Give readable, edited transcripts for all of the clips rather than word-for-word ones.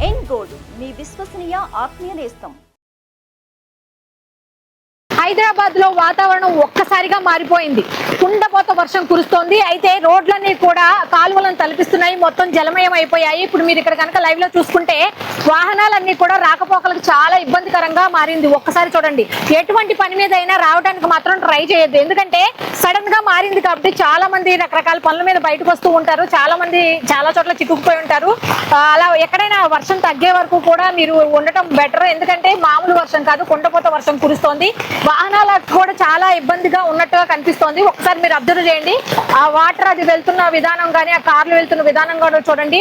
ఎన్ gold మీ విశ్వసనీయ ఆత్మీయ నేస్తం. హైదరాబాద్ లో వాతావరణం ఒక్కసారిగా మారిపోయింది. కుండపోత వర్షం కురుస్తోంది. అయితే రోడ్లన్నీ కూడా కాలువలను తలపిస్తున్నాయి, మొత్తం జలమయం అయిపోయాయి. ఇప్పుడు మీరు ఇక్కడ కనుక లైవ్ లో చూసుకుంటే వాహనాలన్నీ కూడా రాకపోకలకు చాలా ఇబ్బందికరంగా మారింది. ఒక్కసారి చూడండి, ఎటువంటి పని మీద అయినా రావడానికి మాత్రం ట్రై చేయొద్దు. ఎందుకంటే సడన్ గా మారింది కాబట్టి చాలా మంది రకరకాల పనుల మీద బయటకు వస్తూ ఉంటారు. చాలా మంది చాలా చోట్ల చిక్కుకుపోయి ఉంటారు. అలా ఎక్కడైనా వర్షం తగ్గే వరకు కూడా మీరు ఉండటం బెటర్. ఎందుకంటే మామూలు వర్షం కాదు, కుండపోత వర్షం కురుస్తోంది. వాహనాలకు కూడా చాలా ఇబ్బందిగా ఉన్నట్టుగా కనిపిస్తోంది. ఒకసారి మీరు అబ్జర్వ్ చేయండి, ఆ వాటర్ అది వెళ్తున్న విధానం కానీ ఆ కార్లు వెళ్తున్న విధానం కూడా చూడండి.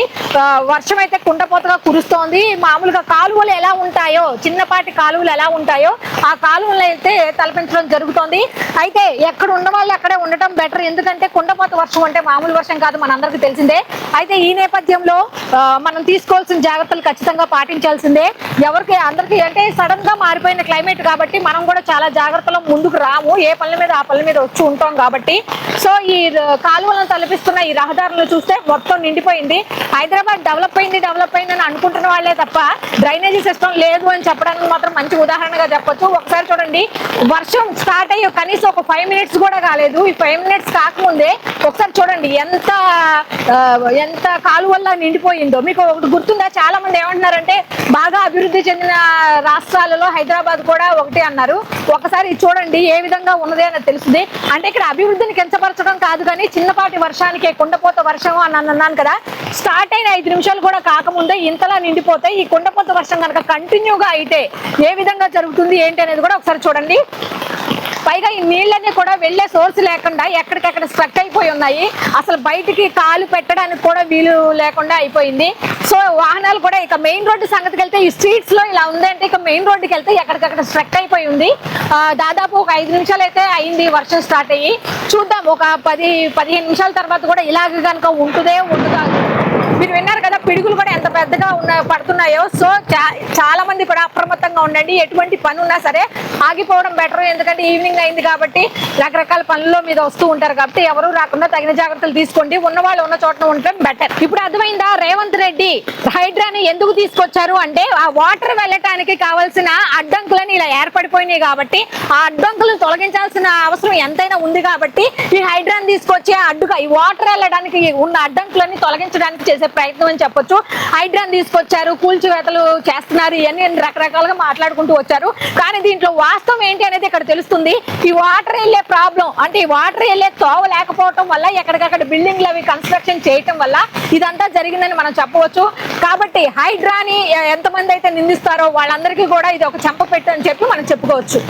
వర్షం అయితే కుండపోతగా కురుస్తోంది. మామూలుగా కాలువలు ఎలా ఉంటాయో, చిన్నపాటి కాలువలు ఎలా ఉంటాయో ఆ కాలువలు అయితే తలపించడం జరుగుతోంది. అయితే ఎక్కడ ఉన్న వాళ్ళు అక్కడే ఉండటం బెటర్. ఎందుకంటే కుండపోత వర్షం అంటే మామూలు వర్షం కాదు, మనందరికీ తెలిసిందే. అయితే ఈ నేపథ్యంలో మనం తీసుకోవాల్సిన జాగ్రత్తలు ఖచ్చితంగా పాటించాల్సిందే. ఎవరికి అందరికీ అంటే సడన్ గా మారిపోయిన క్లైమేట్ కాబట్టి మనం కూడా చాలా జాగ్రత్తలో ముందుకు రాము. ఏ పనుల మీద ఆ పనుల మీద వచ్చి ఉంటాం కాబట్టి. సో ఈ కాలువలను తలపిస్తున్న ఈ రహదారులను చూస్తే మొత్తం నిండిపోయింది. హైదరాబాద్ డెవలప్ అయింది అని అనుకుంటున్న వాళ్ళే తప్ప డ్రైనేజీ సిస్టమ్ లేదు అని చెప్పడానికి మాత్రం మంచి ఉదాహరణగా చెప్పొచ్చు. ఒకసారి చూడండి, వర్షం స్టార్ట్ అయ్యి కనీసం ఒక 5 మినిట్స్ కూడా కాలేదు. ఈ 5 మినిట్స్ కాకముందే ఒకసారి చూడండి ఎంత కాలువల్లా నిండిపోయిందో. మీకు ఒకటి గుర్తుందా? చాలా మంది ఏమంటున్నారంటే బాగా అభివృద్ధి చెందిన రాష్ట్రాలలో హైదరాబాద్ కూడా ఒకటి అన్నారు. ఒకసారి చూడండి ఏ విధంగా ఉన్నది అని తెలుస్తుంది. అంటే ఇక్కడ అభివృద్ధిని కించపరచడం కాదు, కానీ చిన్నపాటి వర్షానికి కుండపోత వర్షం అని అన్నాను కదా, స్టార్ట్ అయిన 5 నిమిషాలు కూడా కాకముందే ఇంతలా నిండిపోతే ఈ కుండపోత వర్షం కనుక కంటిన్యూగా అయితే ఏ విధంగా జరుగుతుంది ఏంటి అనేది కూడా ఒకసారి చూడండి. పైగా ఈ నీళ్ళన్నీ కూడా వెళ్లే సోర్స్ లేకుండా ఎక్కడికక్కడ స్ట్రక్ అయిపోయి ఉన్నాయి. అసలు బయటికి కాలు పెట్టడానికి కూడా వీలు లేకుండా అయిపోయింది. సో వాహనాలు కూడా ఇక మెయిన్ రోడ్డు సంగతికి వెళ్తే ఈ స్ట్రీట్స్ లో ఇలా ఉందంటే ఇక మెయిన్ రోడ్డుకి వెళ్తే ఎక్కడికక్కడ స్ట్రక్ అయిపోయి ఉంది. దాదాపు ఒక 5 నిమిషాలు అయితే అయింది వర్షం స్టార్ట్ అయ్యి. చూద్దాం ఒక 10-15 నిమిషాల తర్వాత కూడా ఇలాగ కనుక ఉంటుందా. మీరు విన్నారు కదా పిడుగులు కూడా ఎంత పెద్దగా పడుతున్నాయో. సో చాలా మంది కూడా అప్రమత్తంగా ఉండండి. ఎటువంటి పని ఉన్నా సరే ఆగిపోవడం బెటర్. ఎందుకంటే ఈవినింగ్ అయింది కాబట్టి రకరకాల పనుల్లో మీద వస్తూ ఉంటారు కాబట్టి ఎవరు రాకుండా తగిన జాగ్రత్తలు తీసుకోండి. ఉన్నవాళ్ళు ఉన్న చోట ఉండటం బెటర్. ఇప్పుడు అర్థమైందా రేవంత్ రెడ్డి హైడ్రాని ఎందుకు తీసుకొచ్చారు అంటే ఆ వాటర్ వెళ్ళటానికి కావాల్సిన అడ్డంకులని ఇలా ఏర్పడిపోయినాయి కాబట్టి ఆ అడ్డంకులను తొలగించాల్సిన అవసరం ఎంతైనా ఉంది కాబట్టి ఈ హైడ్రాని తీసుకొచ్చి ఈ వాటర్ వెళ్ళడానికి ఉన్న అడ్డంకులని తొలగించడానికి చేసే ప్రయత్నం అని చెప్పొచ్చు. హైడ్రాన్ తీసుకొచ్చారు, కూల్చివేతలు చేస్తున్నారు, ఇవన్నీ రకరకాలుగా మాట్లాడుకుంటూ వచ్చారు. కానీ దీంట్లో వాస్తవం ఏంటి అనేది ఇక్కడ తెలుస్తుంది. ఈ వాటర్ వెళ్ళే ప్రాబ్లం అంటే ఈ వాటర్ వెళ్ళే తోవ లేకపోవటం వల్ల ఎక్కడికక్కడ బిల్డింగ్లు అవి కన్స్ట్రక్షన్ చేయటం వల్ల ఇదంతా జరిగిందని మనం చెప్పవచ్చు. కాబట్టి హైడ్రాని ఎంతమంది అయితే నిందిస్తారో వాళ్ళందరికీ కూడా ఇది ఒక చెంపపెట్టు అని చెప్పి మనం చెప్పుకోవచ్చు.